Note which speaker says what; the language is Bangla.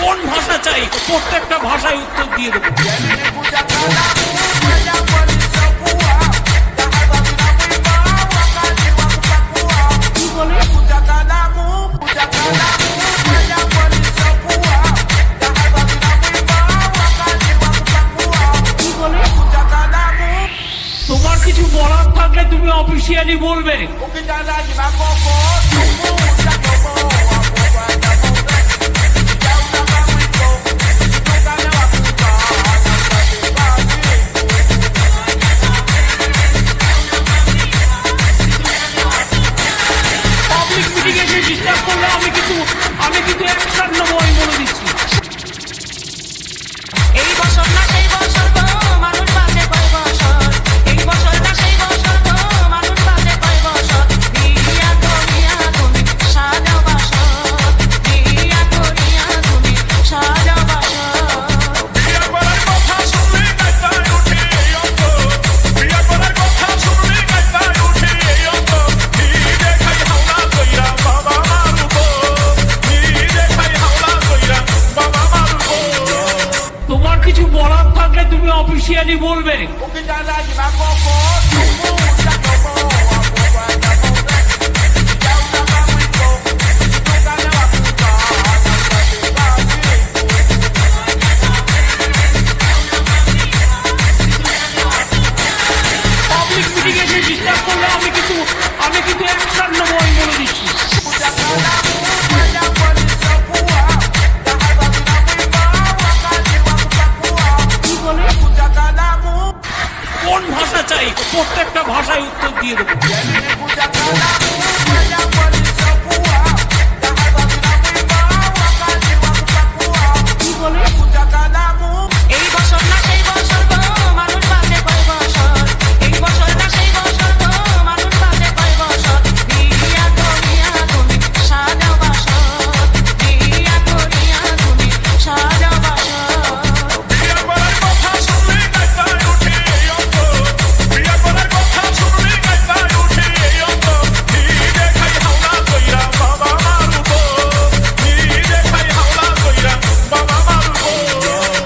Speaker 1: কোন ভাষা চাই প্রত্যেকটা ভাষায় উত্তর দিয়ে দেবো। কি বলে? কি বলে? তোমার কিছু বলার থাকলে তুমি অফিসিয়ালি বলবে। আমি কিন্তু অ্যাকশন নেবো, আমি বলে দিচ্ছি।
Speaker 2: এই বছর না সেই বছর তো মানুষ বাঁচে কয় বছর, এই বছর না সেই বছর তো মানুষ বাঁচে কয় বছর। বিয়া করিয়া তুমি সাজাও বাসর, বিয়া করিয়া তুমি সাজাও বাসর।
Speaker 3: বিয়া করার কথা শুনলে গাইতায় উঠে এই অঙ্ক, বিয়া করার কথা শুনলে গাইতায় উঠে এই অঙ্ক। নিজে খাই হাওলা কইরা বাবা মারব, নিজে খাই হাওলা কইরা বাবা মারব।
Speaker 1: তোমার কিছু বলার থাকলে তুমি অফিসিয়ালি বলবে। পাবলিক মিটিং এসে ডিস্টার্ব করলে আমি কিন্তু অ্যাকশন নেবো, আমি বলে দিচ্ছি। কি বলে? কোন ভাষা চাই প্রত্যেকটা ভাষায় উত্তর দিয়ে দেবো।